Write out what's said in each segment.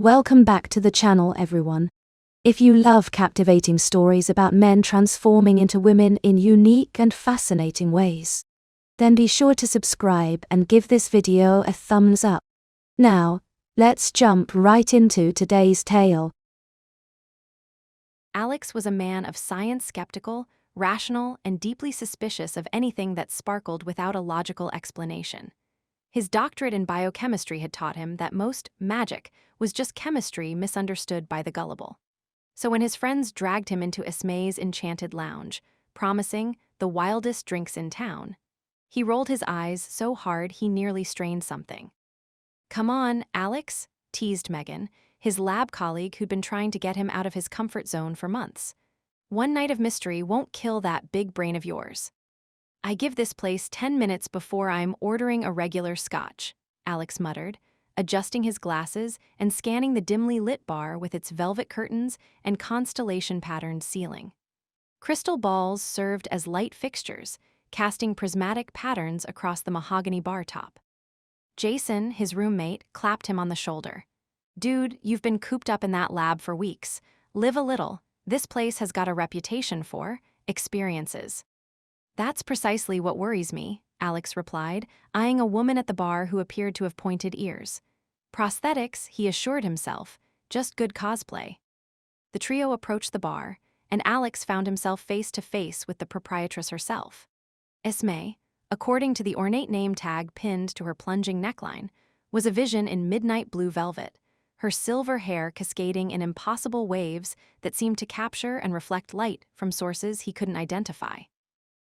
Welcome back to the channel, everyone. If you love captivating stories about men transforming into women in unique and fascinating ways, then be sure to subscribe and give this video a thumbs up. Now, let's jump right into today's tale. Alex was a man of science, skeptical, rational, and deeply suspicious of anything that sparkled without a logical explanation. His doctorate in biochemistry had taught him that most magic was just chemistry misunderstood by the gullible. So when his friends dragged him into Esme's enchanted lounge, promising the wildest drinks in town, he rolled his eyes so hard he nearly strained something. "Come on, Alex," teased Megan, his lab colleague who'd been trying to get him out of his comfort zone for months. "One night of mystery won't kill that big brain of yours." "I give this place 10 minutes before I'm ordering a regular scotch," Alex muttered, adjusting his glasses and scanning the dimly lit bar with its velvet curtains and constellation-patterned ceiling. Crystal balls served as light fixtures, casting prismatic patterns across the mahogany bar top. Jason, his roommate, clapped him on the shoulder. "Dude, you've been cooped up in that lab for weeks. Live a little. This place has got a reputation for experiences." "That's precisely what worries me," Alex replied, eyeing a woman at the bar who appeared to have pointed ears. "Prosthetics," he assured himself, "just good cosplay." The trio approached the bar, and Alex found himself face to face with the proprietress herself. Esme, according to the ornate name tag pinned to her plunging neckline, was a vision in midnight blue velvet, her silver hair cascading in impossible waves that seemed to capture and reflect light from sources he couldn't identify.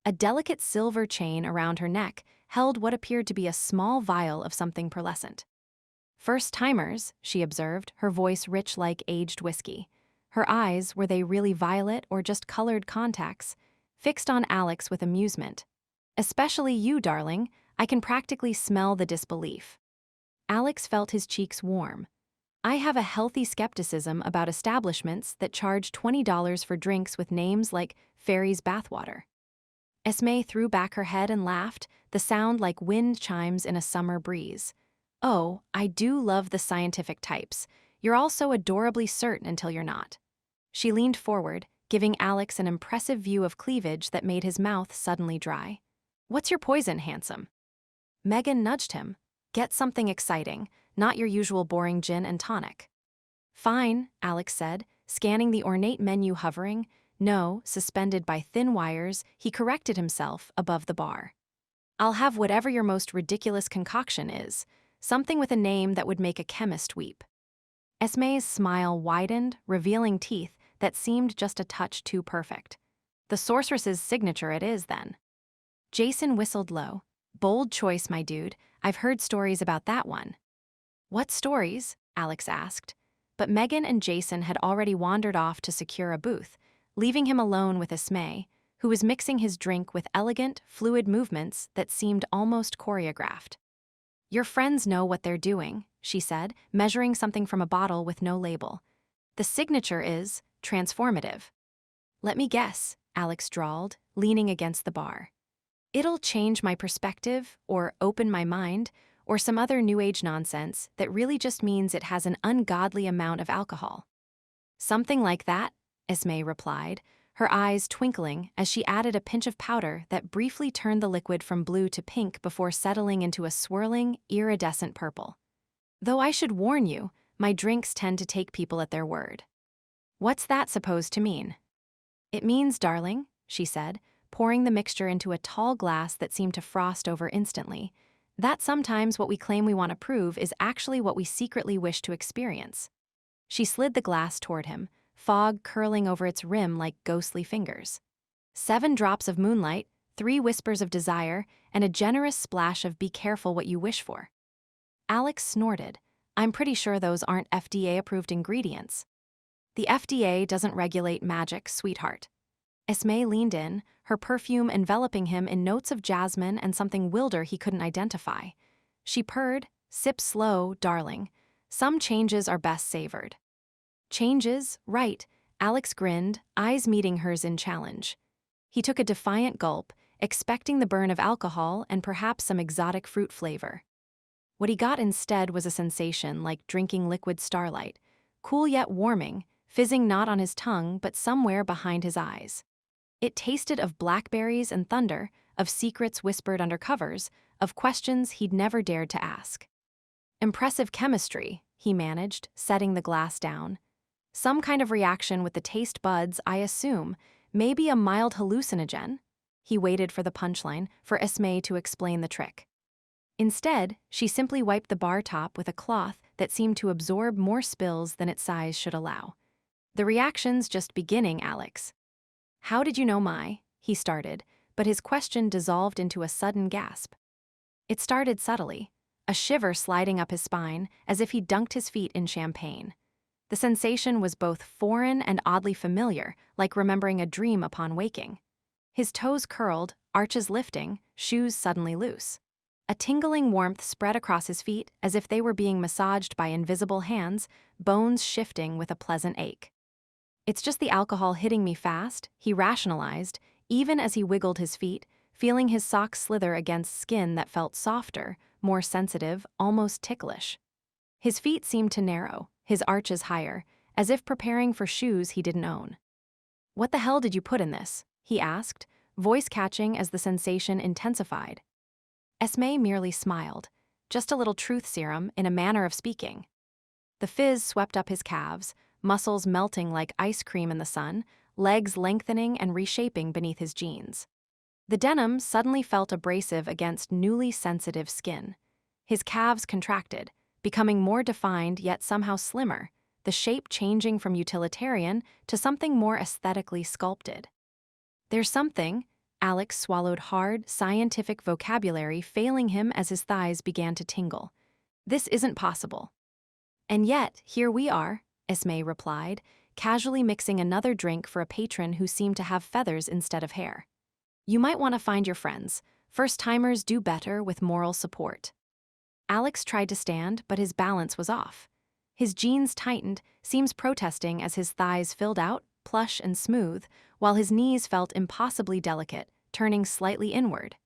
A delicate silver chain around her neck held what appeared to be a small vial of something pearlescent. "First-timers," she observed, her voice rich like aged whiskey. Her eyes, were they really violet or just colored contacts, fixed on Alex with amusement. "Especially you, darling. I can practically smell the disbelief." Alex felt his cheeks warm. "I have a healthy skepticism about establishments that charge $20 for drinks with names like Fairy's Bathwater." Esme threw back her head and laughed, the sound like wind chimes in a summer breeze. "Oh, I do love the scientific types. You're all so adorably certain until you're not." She leaned forward, giving Alex an impressive view of cleavage that made his mouth suddenly dry. "What's your poison, handsome?" Megan nudged him. "Get something exciting, not your usual boring gin and tonic." "Fine," Alex said, scanning the ornate menu hovering. No, suspended by thin wires, he corrected himself above the bar. "I'll have whatever your most ridiculous concoction is, something with a name that would make a chemist weep." Esme's smile widened, revealing teeth that seemed just a touch too perfect. "The Sorceress's Signature it is, then." Jason whistled low. "Bold choice, my dude. I've heard stories about that one." "What stories?" Alex asked. But Megan and Jason had already wandered off to secure a booth, leaving him alone with Esme, who was mixing his drink with elegant, fluid movements that seemed almost choreographed. "Your friends know what they're doing," she said, measuring something from a bottle with no label. "The signature is transformative." "Let me guess," Alex drawled, leaning against the bar. "It'll change my perspective, or open my mind, or some other new age nonsense that really just means it has an ungodly amount of alcohol." "Something like that," Esme replied, her eyes twinkling as she added a pinch of powder that briefly turned the liquid from blue to pink before settling into a swirling, iridescent purple. "Though I should warn you, my drinks tend to take people at their word." "What's that supposed to mean?" "It means, darling," she said, pouring the mixture into a tall glass that seemed to frost over instantly, "that sometimes what we claim we want to prove is actually what we secretly wish to experience." She slid the glass toward him, fog curling over its rim like ghostly fingers. 7 drops of moonlight, 3 whispers of desire, and a generous splash of be careful what you wish for. Alex snorted. "I'm pretty sure those aren't FDA-approved ingredients." "The FDA doesn't regulate magic, sweetheart." Esme leaned in, her perfume enveloping him in notes of jasmine and something wilder he couldn't identify. She purred, "Sip slow, darling. Some changes are best savored." "Changes, right," Alex grinned, eyes meeting hers in challenge. He took a defiant gulp, expecting the burn of alcohol and perhaps some exotic fruit flavor. What he got instead was a sensation like drinking liquid starlight, cool yet warming, fizzing not on his tongue but somewhere behind his eyes. It tasted of blackberries and thunder, of secrets whispered under covers, of questions he'd never dared to ask. Impressive chemistry, he managed, setting the glass down. Some kind of reaction with the taste buds, I assume. Maybe a mild hallucinogen? He waited for the punchline, for Esme to explain the trick. Instead, she simply wiped the bar top with a cloth that seemed to absorb more spills than its size should allow. The reaction's just beginning, Alex. How did you know he started, but his question dissolved into a sudden gasp. It started subtly, a shiver sliding up his spine as if he dunked his feet in champagne. The sensation was both foreign and oddly familiar, like remembering a dream upon waking. His toes curled, arches lifting, shoes suddenly loose. A tingling warmth spread across his feet as if they were being massaged by invisible hands, bones shifting with a pleasant ache. It's just the alcohol hitting me fast, he rationalized, even as he wiggled his feet, feeling his socks slither against skin that felt softer, more sensitive, almost ticklish. His feet seemed to narrow, his arches higher, as if preparing for shoes he didn't own. "What the hell did you put in this?" he asked, voice catching as the sensation intensified. Esme merely smiled, just a little truth serum in a manner of speaking. The fizz swept up his calves, muscles melting like ice cream in the sun, legs lengthening and reshaping beneath his jeans. The denim suddenly felt abrasive against newly sensitive skin. His calves contracted, becoming more defined yet somehow slimmer, the shape changing from utilitarian to something more aesthetically sculpted. "There's something," Alex swallowed hard, scientific vocabulary failing him as his thighs began to tingle. "This isn't possible." "And yet, here we are," Esme replied, casually mixing another drink for a patron who seemed to have feathers instead of hair. "You might want to find your friends. First-timers do better with moral support." Alex tried to stand, but his balance was off. His jeans tightened, seams protesting as his thighs filled out, plush and smooth, while his knees felt impossibly delicate, turning slightly inward.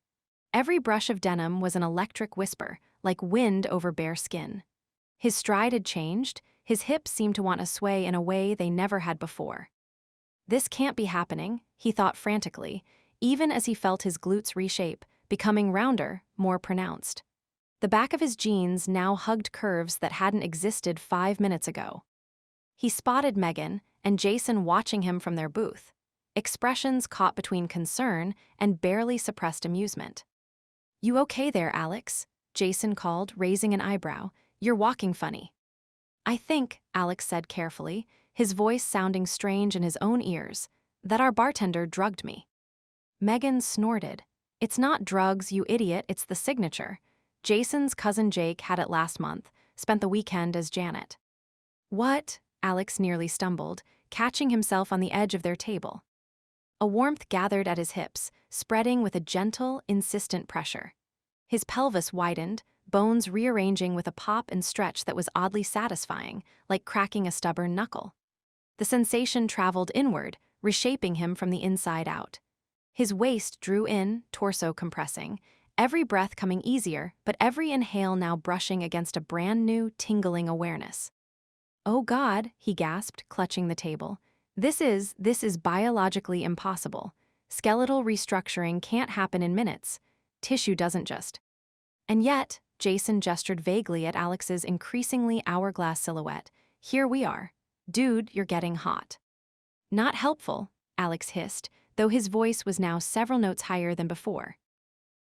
Every brush of denim was an electric whisper, like wind over bare skin. His stride had changed, his hips seemed to want to sway in a way they never had before. This can't be happening, he thought frantically, even as he felt his glutes reshape, becoming rounder, more pronounced. The back of his jeans now hugged curves that hadn't existed 5 minutes ago. He spotted Megan and Jason watching him from their booth, expressions caught between concern and barely suppressed amusement. "You okay there, Alex?" Jason called, raising an eyebrow. "You're walking funny." "I think," Alex said carefully, his voice sounding strange in his own ears, "that our bartender drugged me." Megan snorted. "It's not drugs, you idiot, it's the signature. Jason's cousin Jake had it last month, spent the weekend as Janet." "What?" Alex nearly stumbled, catching himself on the edge of their table. A warmth gathered at his hips, spreading with a gentle, insistent pressure. His pelvis widened, bones rearranging with a pop and stretch that was oddly satisfying, like cracking a stubborn knuckle. The sensation traveled inward, reshaping him from the inside out. His waist drew in, torso compressing, every breath coming easier, but every inhale now brushing against a brand new, tingling awareness. "Oh God," he gasped, clutching the table. This is biologically impossible. Skeletal restructuring can't happen in minutes. Tissue doesn't just." "And yet," Jason gestured vaguely at Alex's increasingly hourglass silhouette, "here we are. Dude, you're getting hot." "Not helpful," Alex hissed, though his voice was now several notes higher than before.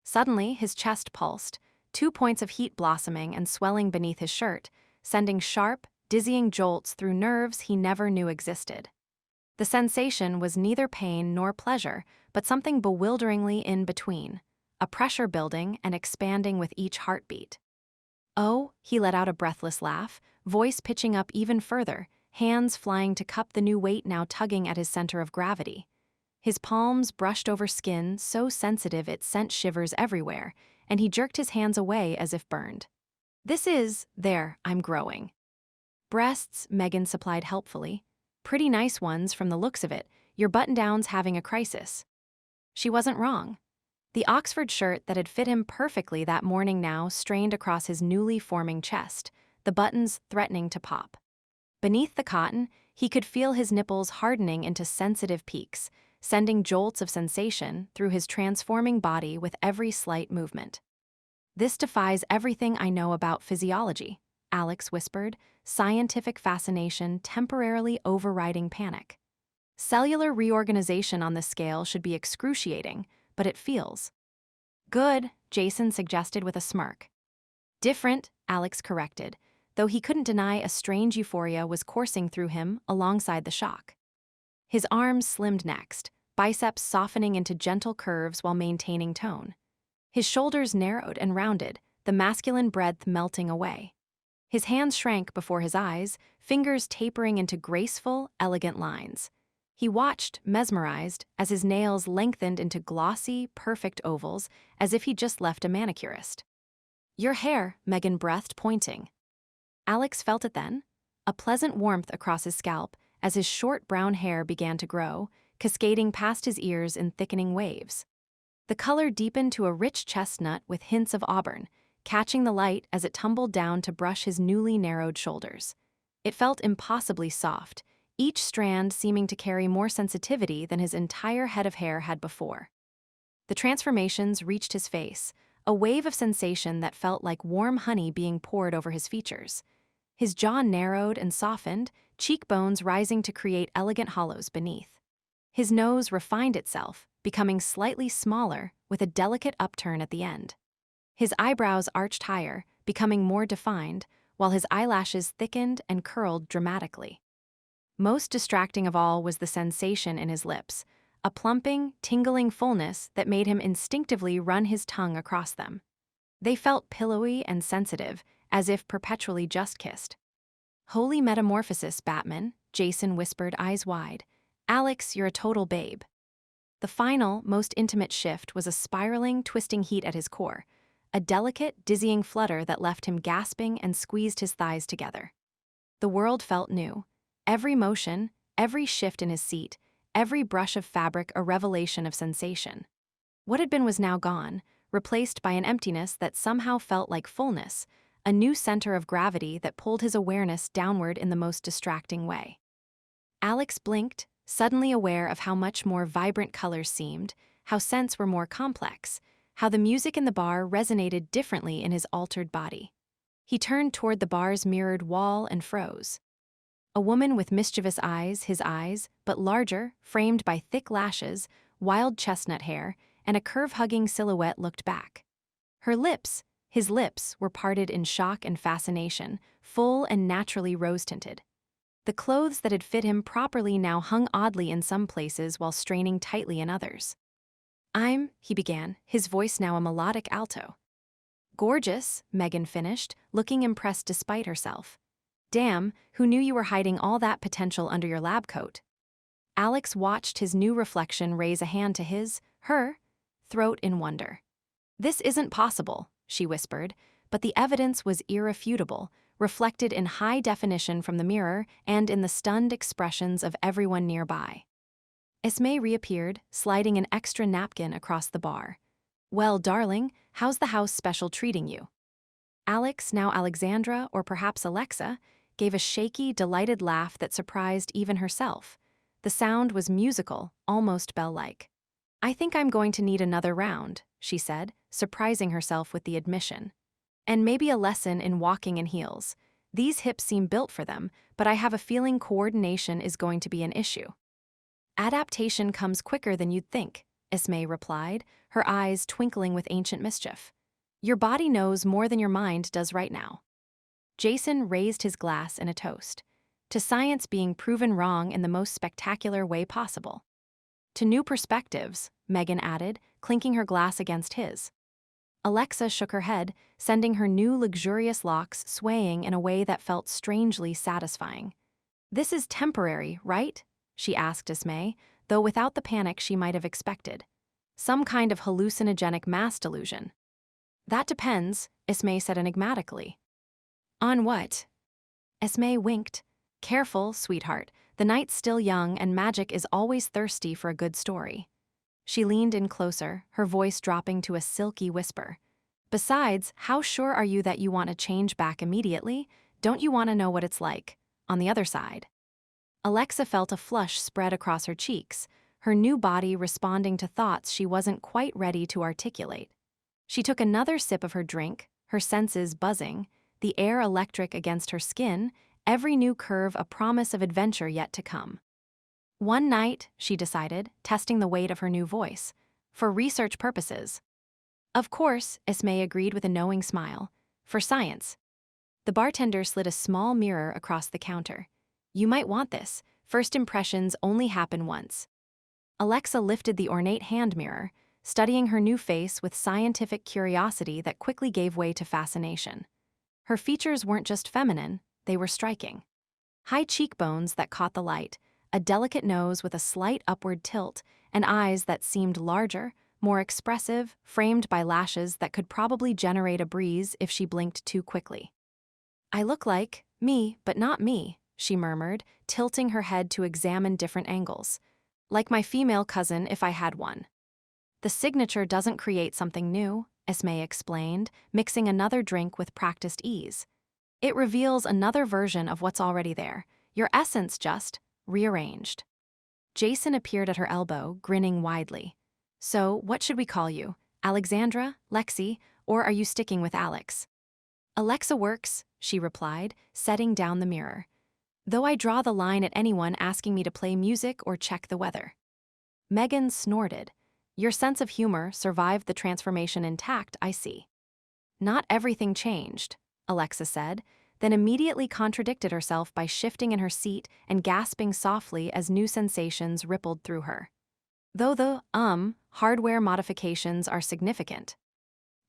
Suddenly, his chest pulsed, 2 points of heat blossoming and swelling beneath his shirt, sending sharp, dizzying jolts through nerves he never knew existed. The sensation was neither pain nor pleasure, but something bewilderingly in between, a pressure building and expanding with each heartbeat. "Oh," he let out a breathless laugh, voice pitching up even further, hands flying to cup the new weight now tugging at his center of gravity. His palms brushed over skin so sensitive it sent shivers everywhere, and he jerked his hands away as if burned. There, I'm growing." "Breasts," Megan supplied helpfully. "Pretty nice ones from the looks of it, your button-down's having a crisis." She wasn't wrong. The Oxford shirt that had fit him perfectly that morning now strained across his newly forming chest, the buttons threatening to pop. Beneath the cotton, he could feel his nipples hardening into sensitive peaks, sending jolts of sensation through his transforming body with every slight movement. "This defies everything I know about physiology," Alex whispered, scientific fascination temporarily overriding panic. "Cellular reorganization on this scale should be excruciating, but it feels." "Good," Jason suggested with a smirk. "Different," Alex corrected, though he couldn't deny a strange euphoria was coursing through him alongside the shock. His arms slimmed next, biceps softening into gentle curves while maintaining tone. His shoulders narrowed and rounded, the masculine breadth melting away. His hands shrank before his eyes, fingers tapering into graceful, elegant lines. He watched, mesmerized, as his nails lengthened into glossy, perfect ovals, as if he'd just left a manicurist. "Your hair," Megan breathed, pointing. Alex felt it then, a pleasant warmth across his scalp as his short brown hair began to grow, cascading past his ears in thickening waves. The color deepened to a rich chestnut with hints of auburn, catching the light as it tumbled down to brush his newly narrowed shoulders. It felt impossibly soft, each strand seeming to carry more sensitivity than his entire head of hair had before. The transformations reached his face, a wave of sensation that felt like warm honey being poured over his features. His jaw narrowed and softened, cheekbones rising to create elegant hollows beneath. His nose refined itself, becoming slightly smaller, with a delicate upturn at the end. His eyebrows arched higher, becoming more defined, while his eyelashes thickened and curled dramatically. Most distracting of all was the sensation in his lips, a plumping, tingling fullness that made him instinctively run his tongue across them. They felt pillowy and sensitive, as if perpetually just kissed. "Holy metamorphosis, Batman," Jason whispered, eyes wide. "Alex, you're a total babe." The final, most intimate shift was a spiraling, twisting heat at his core, a delicate, dizzying flutter that left him gasping and squeezed his thighs together. The world felt new. Every motion, every shift in his seat, every brush of fabric a revelation of sensation. What had been was now gone, replaced by an emptiness that somehow felt like fullness, a new center of gravity that pulled his awareness downward in the most distracting way. Alex blinked, suddenly aware of how much more vibrant colors seemed, how scents were more complex, how the music in the bar resonated differently in his altered body. He turned toward the bar's mirrored wall and froze. A woman with mischievous eyes, his eyes, but larger, framed by thick lashes, wild chestnut hair, and a curve-hugging silhouette looked back. His lips, were parted in shock and fascination, full and naturally rose-tinted. The clothes that had fit him properly now hung oddly in some places while straining tightly in others. He began, his voice now a melodic alto. "Gorgeous," Megan finished, looking impressed despite herself. "Damn, who knew you were hiding all that potential under your lab coat?" Alex watched his new reflection raise a hand to her throat in wonder. "This isn't possible," she whispered, but the evidence was irrefutable, reflected in high definition from the mirror and in the stunned expressions of everyone nearby. Esme reappeared, sliding an extra napkin across the bar. "Well, darling, how's the house special treating you?" Alex, now Alexandra or perhaps Alexa, gave a shaky, delighted laugh that surprised even herself. The sound was musical, almost bell-like. "I think I'm going to need another round," she said, surprising herself with the admission. "And maybe a lesson in walking in heels. These hips seem built for them, but I have a feeling coordination is going to be an issue." "Adaptation comes quicker than you'd think," Esme replied, her eyes twinkling with ancient mischief. "Your body knows more than your mind does right now." Jason raised his glass in a toast. To science being proven wrong in the most spectacular way possible. "To new perspectives," Megan added, clinking her glass against his. Alexa shook her head, sending her new luxurious locks swaying in a way that felt strangely satisfying. "This is temporary, right?" she asked Esme, though without the panic she might have expected. "Some kind of hallucinogenic mass delusion." "That depends," Esme said enigmatically. "On what?" Esme winked. "Careful, sweetheart. The night's still young and magic is always thirsty for a good story." She leaned in closer, her voice dropping to a silky whisper. Besides, how sure are you that you want to change back immediately? Don't you want to know what it's like on the other side? Alexa felt a flush spread across her cheeks, her new body responding to thoughts she wasn't quite ready to articulate. She took another sip of her drink, her senses buzzing, the air electric against her skin, every new curve a promise of adventure yet to come. One night, she decided, testing the weight of her new voice. For research purposes. Of course, Esme agreed with a knowing smile. For science. The bartender slid a small mirror across the counter. You might want this. First impressions only happen once. Alexa lifted the ornate hand mirror, studying her new face with scientific curiosity that quickly gave way to fascination. Her features weren't just feminine, they were striking. High cheekbones that caught the light, a delicate nose with a slight upward tilt, and eyes that seemed larger, more expressive, framed by lashes that could probably generate a breeze if she blinked too quickly. I look like me, but not me, she murmured, tilting her head to examine different angles. Like my female cousin if I had one. The signature doesn't create something new, Esme explained, mixing another drink with practiced ease. It reveals another version of what's already there, your essence just rearranged. Jason appeared at her elbow, grinning widely. So, what should we call you? Alexandra, Lexi, or are you sticking with Alex? Alexa works, she replied, setting down the mirror. Though I draw the line at anyone asking me to play music or check the weather. Megan snorted. Your sense of humor survived the transformation intact, I see. Not everything changed, Alexa said, then immediately contradicted herself by shifting in her seat and gasping softly as new sensations rippled through her. Though the, hardware modifications are significant.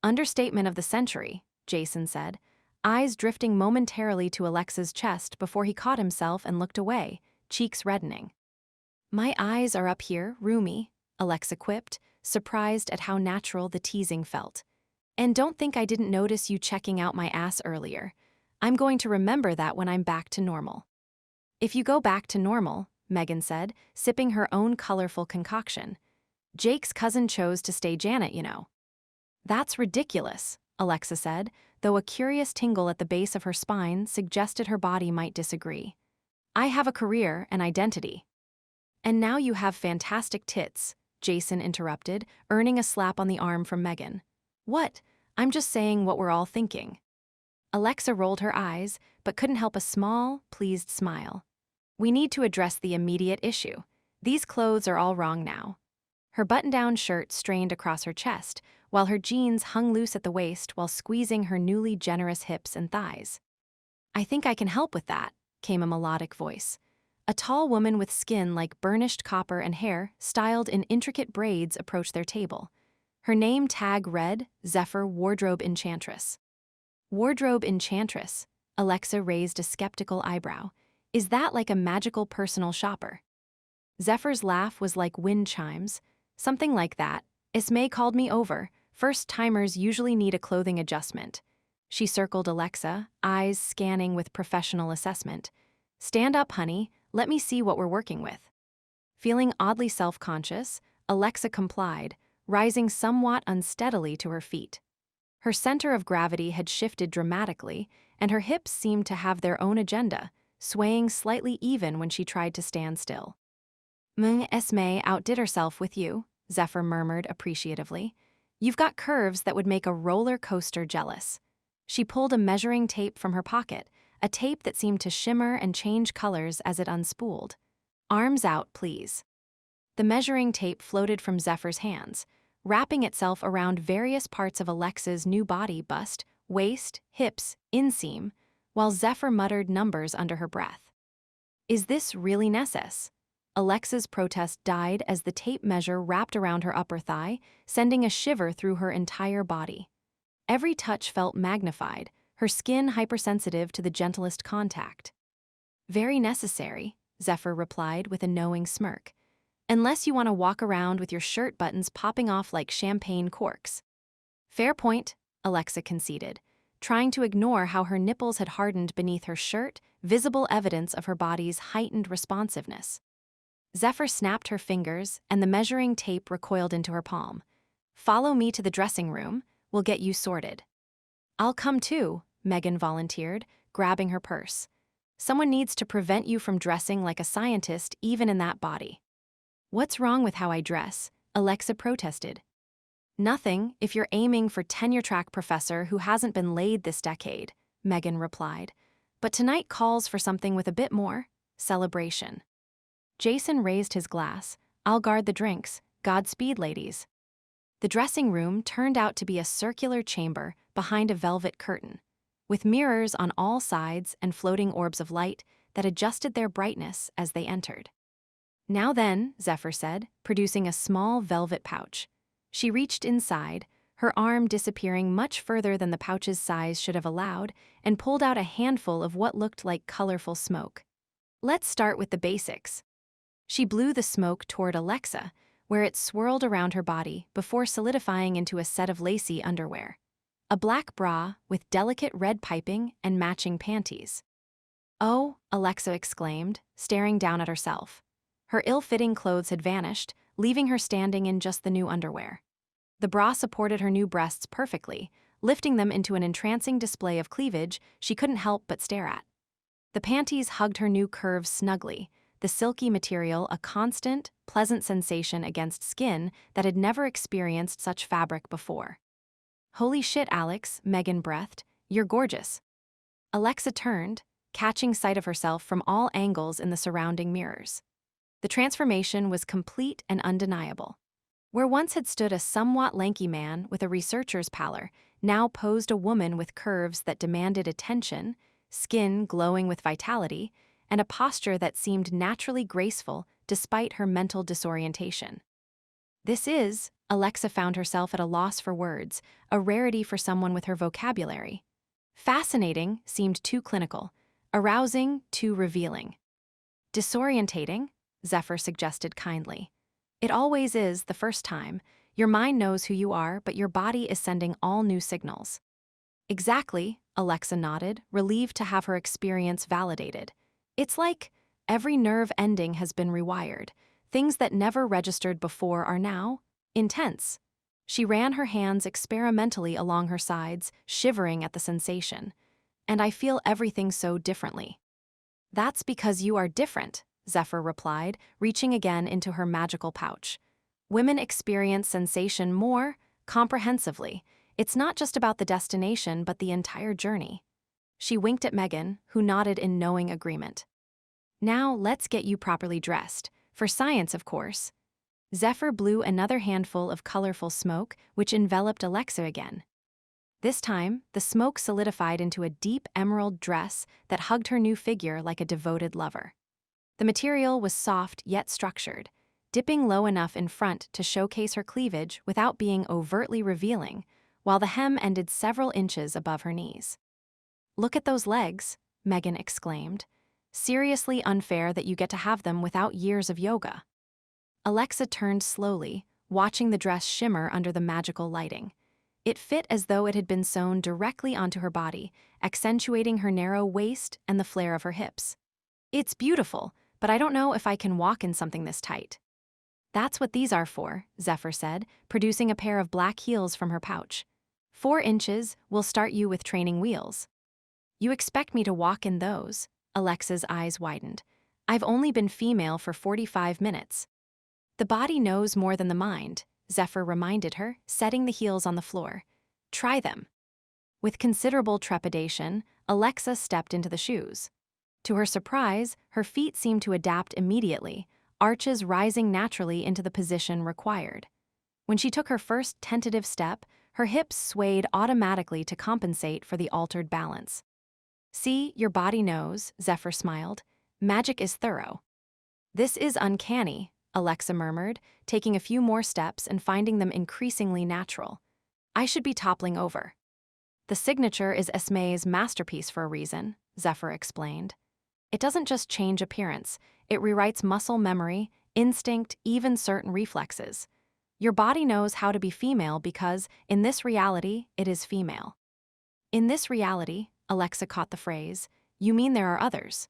Understatement of the century, Jason said, eyes drifting momentarily to Alexa's chest before he caught himself and looked away, cheeks reddening. My eyes are up here, roomy, Alexa quipped, surprised at how natural the teasing felt. And don't think I didn't notice you checking out my ass earlier. I'm going to remember that when I'm back to normal. If you go back to normal, Megan said, sipping her own colorful concoction. Jake's cousin chose to stay Janet, you know. That's ridiculous, Alexa said, though a curious tingle at the base of her spine suggested her body might disagree. I have a career and identity. And now you have fantastic tits, Jason interrupted, earning a slap on the arm from Megan. What? I'm just saying what we're all thinking. Alexa rolled her eyes, but couldn't help a small, pleased smile. We need to address the immediate issue. These clothes are all wrong now. Her button-down shirt strained across her chest, while her jeans hung loose at the waist while squeezing her newly generous hips and thighs. I think I can help with that, came a melodic voice. A tall woman with skin like burnished copper and hair styled in intricate braids approached their table. Her name tag read, Zephyr Wardrobe Enchantress. Wardrobe Enchantress, Alexa raised a skeptical eyebrow. Is that like a magical personal shopper? Zephyr's laugh was like wind chimes. Something like that. Esme called me over. First-timers usually need a clothing adjustment. She circled Alexa, eyes scanning with professional assessment. Stand up, honey. Let me see what we're working with. Feeling oddly self-conscious, Alexa complied, rising somewhat unsteadily to her feet. Her center of gravity had shifted dramatically, and her hips seemed to have their own agenda, swaying slightly even when she tried to stand still. Esme outdid herself with you, Zephyr murmured appreciatively. You've got curves that would make a roller coaster jealous. She pulled a measuring tape from her pocket, a tape that seemed to shimmer and change colors as it unspooled. Arms out, please. The measuring tape floated from Zephyr's hands, wrapping itself around various parts of Alexa's new body: bust, waist, hips, inseam, while Zephyr muttered numbers under her breath. Is this really necess? Alexa's protest died as the tape measure wrapped around her upper thigh, sending a shiver through her entire body. Every touch felt magnified, her skin hypersensitive to the gentlest contact. Very necessary, Zephyr replied with a knowing smirk. Unless you want to walk around with your shirt buttons popping off like champagne corks. Fair point, Alexa conceded, trying to ignore how her nipples had hardened beneath her shirt, visible evidence of her body's heightened responsiveness. Zephyr snapped her fingers, and the measuring tape recoiled into her palm. "Follow me to the dressing room. We'll get you sorted." "I'll come too," Megan volunteered, grabbing her purse. "Someone needs to prevent you from dressing like a scientist even in that body." "What's wrong with how I dress?" Alexa protested. "Nothing if you're aiming for tenure-track professor who hasn't been laid this decade," Megan replied. "But tonight calls for something with a bit more celebration." Jason raised his glass. "I'll guard the drinks. Godspeed, ladies." The dressing room turned out to be a circular chamber behind a velvet curtain, with mirrors on all sides and floating orbs of light that adjusted their brightness as they entered. "Now then," Zephyr said, producing a small velvet pouch. She reached inside, her arm disappearing much further than the pouch's size should have allowed, and pulled out a handful of what looked like colorful smoke. "Let's start with the basics." She blew the smoke toward Alexa, where it swirled around her body before solidifying into a set of lacy underwear. A black bra with delicate red piping and matching panties. "Oh," Alexa exclaimed, staring down at herself. Her ill-fitting clothes had vanished, leaving her standing in just the new underwear. The bra supported her new breasts perfectly, lifting them into an entrancing display of cleavage she couldn't help but stare at. The panties hugged her new curves snugly, the silky material a constant, pleasant sensation against skin that had never experienced such fabric before. "Holy shit, Alex," Megan breathed. "You're gorgeous." Alexa turned, catching sight of herself from all angles in the surrounding mirrors. The transformation was complete and undeniable. Where once had stood a somewhat lanky man with a researcher's pallor, now posed a woman with curves that demanded attention, skin glowing with vitality, and a posture that seemed naturally graceful despite her mental disorientation. This is, Alexa found herself at a loss for words, a rarity for someone with her vocabulary. Fascinating seemed too clinical, arousing too revealing. Disorientating, Zephyr suggested kindly. It always is the first time. Your mind knows who you are, but your body is sending all new signals. Exactly, Alexa nodded, relieved to have her experience validated. It's like every nerve ending has been rewired. Things that never registered before are now intense. She ran her hands experimentally along her sides, shivering at the sensation. "And I feel everything so differently." "That's because you are different," Zephyr replied, reaching again into her magical pouch. "Women experience sensation more comprehensively. It's not just about the destination, but the entire journey." She winked at Megan, who nodded in knowing agreement. "Now let's get you properly dressed. For science, of course." Zephyr blew another handful of colorful smoke, which enveloped Alexa again. This time, the smoke solidified into a deep emerald dress that hugged her new figure like a devoted lover. The material was soft yet structured, dipping low enough in front to showcase her cleavage without being overtly revealing, while the hem ended several inches above her knees. "Look at those legs," Megan exclaimed. "Seriously unfair that you get to have them without years of yoga." Alexa turned slowly, watching the dress shimmer under the magical lighting. It fit as though it had been sewn directly onto her body, accentuating her narrow waist and the flare of her hips. "It's beautiful, but I don't know if I can walk in something this tight." "That's what these are for," Zephyr said, producing a pair of black heels from her pouch. 4 inches will start you with training wheels." "You expect me to walk in those?" Alexa's eyes widened. "I've only been female for 45 minutes. "The body knows more than the mind," Zephyr reminded her, setting the heels on the floor. "Try them." With considerable trepidation, Alexa stepped into the shoes. To her surprise, her feet seemed to adapt immediately, arches rising naturally into the position required. When she took her first tentative step, her hips swayed automatically to compensate for the altered balance. "See, your body knows," Zephyr smiled. "Magic is thorough." "This is uncanny," Alexa murmured, taking a few more steps and finding them increasingly natural. "I should be toppling over." "The signature is Esme's masterpiece for a reason," Zephyr explained. "It doesn't just change appearance, it rewrites muscle memory, instinct, even certain reflexes. Your body knows how to be female because, in this reality, it is female." "In this reality," Alexa caught the phrase, "you mean there are others?"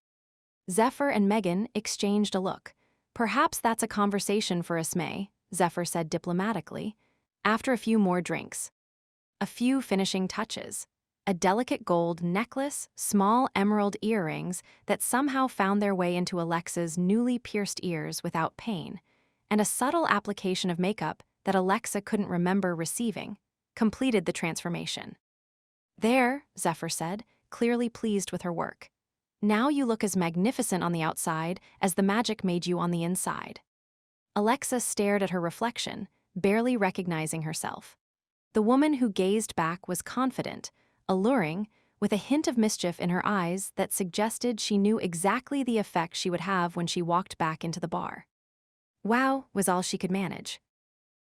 Zephyr and Megan exchanged a look. Perhaps that's a conversation for Esme, Zephyr said diplomatically, after a few more drinks. A few finishing touches. A delicate gold necklace, small emerald earrings that somehow found their way into Alexa's newly pierced ears without pain, and a subtle application of makeup that Alexa couldn't remember receiving, completed the transformation. There, Zephyr said, clearly pleased with her work. Now you look as magnificent on the outside as the magic made you on the inside. Alexa stared at her reflection, barely recognizing herself. The woman who gazed back was confident, alluring, with a hint of mischief in her eyes that suggested she knew exactly the effect she would have when she walked back into the bar. Wow was all she could manage.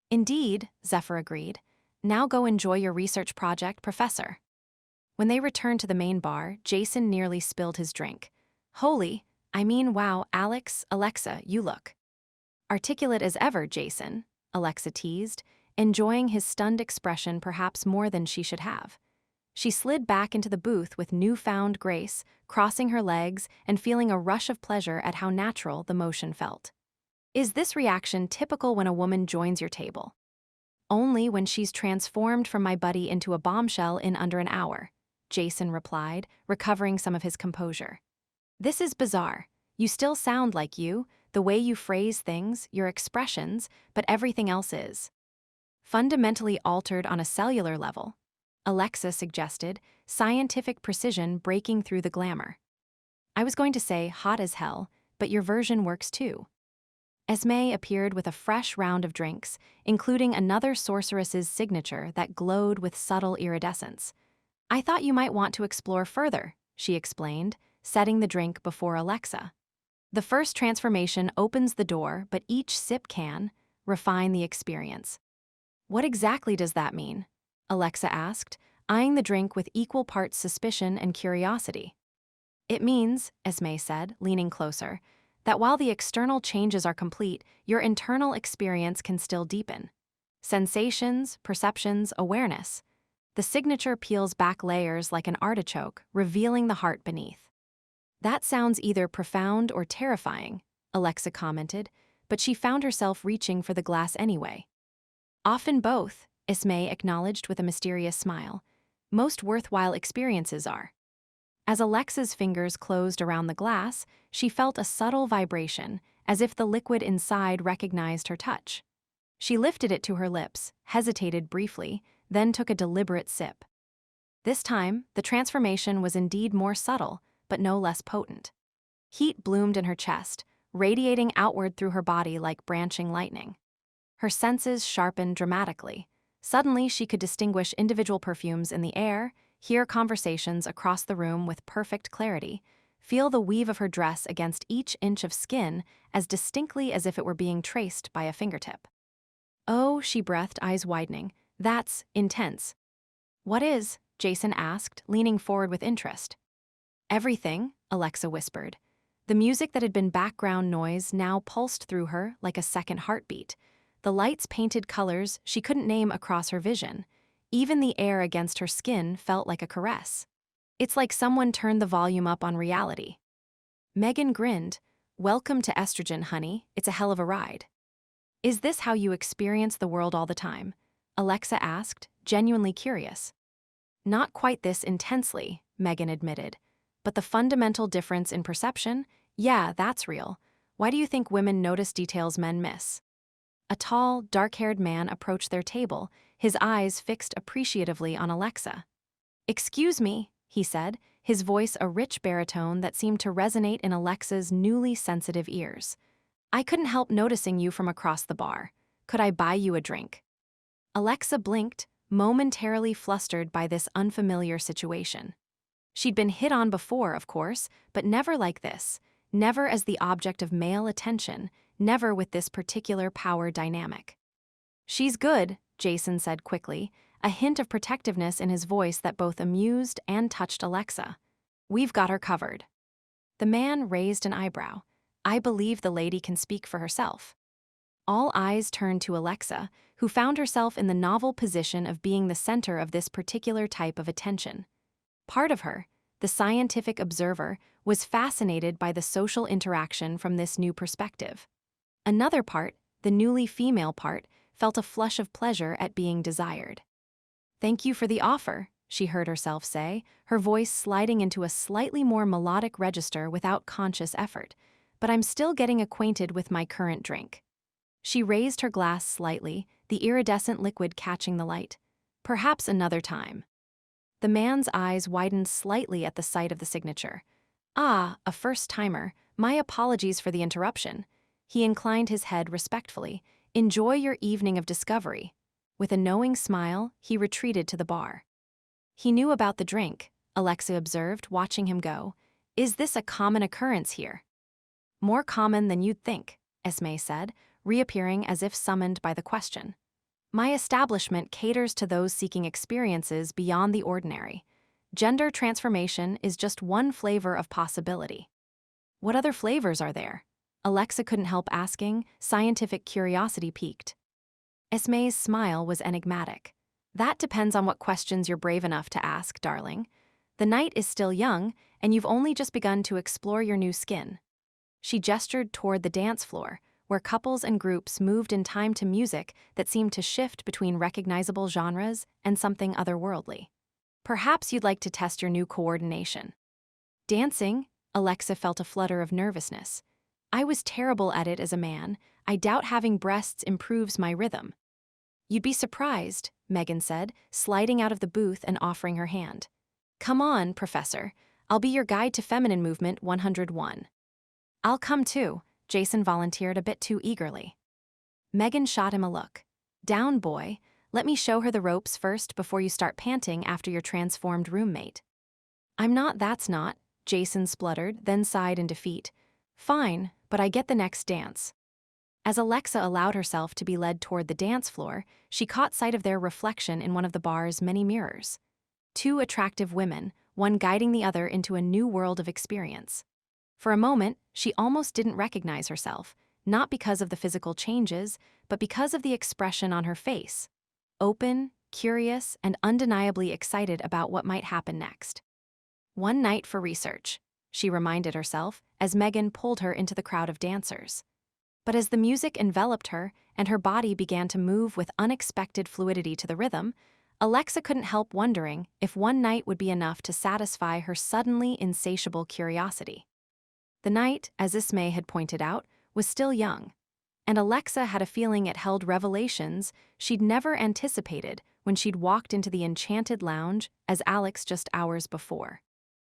Indeed, Zephyr agreed. Now go enjoy your research project, Professor. When they returned to the main bar, Jason nearly spilled his drink. Wow, Alexa, you look. Articulate as ever, Jason, Alexa teased, enjoying his stunned expression perhaps more than she should have. She slid back into the booth with newfound grace, crossing her legs and feeling a rush of pleasure at how natural the motion felt. Is this reaction typical when a woman joins your table? Only when she's transformed from my buddy into a bombshell in under an hour, Jason replied, recovering some of his composure. This is bizarre. You still sound like you, the way you phrase things, your expressions, but everything else is fundamentally altered on a cellular level, Alexa suggested, scientific precision breaking through the glamour. I was going to say hot as hell, but your version works too. Esme appeared with a fresh round of drinks, including another Sorceress's Signature that glowed with subtle iridescence. I thought you might want to explore further, she explained, setting the drink before Alexa. The first transformation opens the door, but each sip can refine the experience. What exactly does that mean? Alexa asked, eyeing the drink with equal parts suspicion and curiosity. It means, Esme said, leaning closer, that while the external changes are complete, your internal experience can still deepen. Sensations, perceptions, awareness. The signature peels back layers like an artichoke, revealing the heart beneath. That sounds either profound or terrifying, Alexa commented, but she found herself reaching for the glass anyway. Often both, Esme acknowledged with a mysterious smile. Most worthwhile experiences are. As Alexa's fingers closed around the glass, she felt a subtle vibration, as if the liquid inside recognized her touch. She lifted it to her lips, hesitated briefly, then took a deliberate sip. This time, the transformation was indeed more subtle, but no less potent. Heat bloomed in her chest, radiating outward through her body like branching lightning. Her senses sharpened dramatically. Suddenly, she could distinguish individual perfumes in the air, hear conversations across the room with perfect clarity, feel the weave of her dress against each inch of skin as distinctly as if it were being traced by a fingertip. Oh, she breathed, eyes widening. That's intense. What is? Jason asked, leaning forward with interest. Everything, Alexa whispered. The music that had been background noise now pulsed through her like a second heartbeat. The lights painted colors she couldn't name across her vision. Even the air against her skin felt like a caress. It's like someone turned the volume up on reality. Megan grinned. Welcome to estrogen, honey. It's a hell of a ride. Is this how you experience the world all the time? Alexa asked, genuinely curious. Not quite this intensely, Megan admitted. But the fundamental difference in perception? Yeah, that's real. Why do you think women notice details men miss? A tall, dark-haired man approached their table, his eyes fixed appreciatively on Alexa. Excuse me, he said, his voice a rich baritone that seemed to resonate in Alexa's newly sensitive ears. I couldn't help noticing you from across the bar. Could I buy you a drink? Alexa blinked, momentarily flustered by this unfamiliar situation. She'd been hit on before, of course, but never like this, never as the object of male attention, never with this particular power dynamic. She's good, Jason said quickly, a hint of protectiveness in his voice that both amused and touched Alexa. We've got her covered. The man raised an eyebrow. I believe the lady can speak for herself. All eyes turned to Alexa, who found herself in the novel position of being the center of this particular type of attention. Part of her, the scientific observer, was fascinated by the social interaction from this new perspective. Another part, the newly female part, felt a flush of pleasure at being desired. "Thank you for the offer," she heard herself say, her voice sliding into a slightly more melodic register without conscious effort. "But I'm still getting acquainted with my current drink." She raised her glass slightly, the iridescent liquid catching the light. "Perhaps another time." The man's eyes widened slightly at the sight of the signature. "Ah, a first-timer. My apologies for the interruption." He inclined his head respectfully. "Enjoy your evening of discovery." With a knowing smile, he retreated to the bar. "He knew about the drink," Alexa observed, watching him go. "Is this a common occurrence here?" "More common than you'd think," Esme said, reappearing as if summoned by the question. "My establishment caters to those seeking experiences beyond the ordinary. Gender transformation is just one flavor of possibility." "What other flavors are there?" Alexa couldn't help asking, scientific curiosity piqued. Esme's smile was enigmatic. "That depends on what questions you're brave enough to ask, darling. The night is still young, and you've only just begun to explore your new skin." She gestured toward the dance floor, where couples and groups moved in time to music that seemed to shift between recognizable genres and something otherworldly. "Perhaps you'd like to test your new coordination." "Dancing?" Alexa felt a flutter of nervousness. "I was terrible at it as a man. I doubt having breasts improves my rhythm." "You'd be surprised," Megan said, sliding out of the booth and offering her hand. "Come on, Professor. I'll be your guide to feminine movement 101. "I'll come too," Jason volunteered a bit too eagerly. Megan shot him a look. "Down, boy. Let me show her the ropes first before you start panting after your transformed roommate." "I'm not, that's not," Jason spluttered, then sighed in defeat. "Fine, but I get the next dance." As Alexa allowed herself to be led toward the dance floor, she caught sight of their reflection in one of the bar's many mirrors. Two attractive women, one guiding the other into a new world of experience. For a moment, she almost didn't recognize herself, not because of the physical changes, but because of the expression on her face. Open, curious, and undeniably excited about what might happen next. "One night for research," she reminded herself as Megan pulled her into the crowd of dancers. But as the music enveloped her and her body began to move with unexpected fluidity to the rhythm, Alexa couldn't help wondering if one night would be enough to satisfy her suddenly insatiable curiosity. The night, as Esme had pointed out, was still young, and Alexa had a feeling it held revelations she'd never anticipated when she'd walked into the enchanted lounge as Alex just hours before.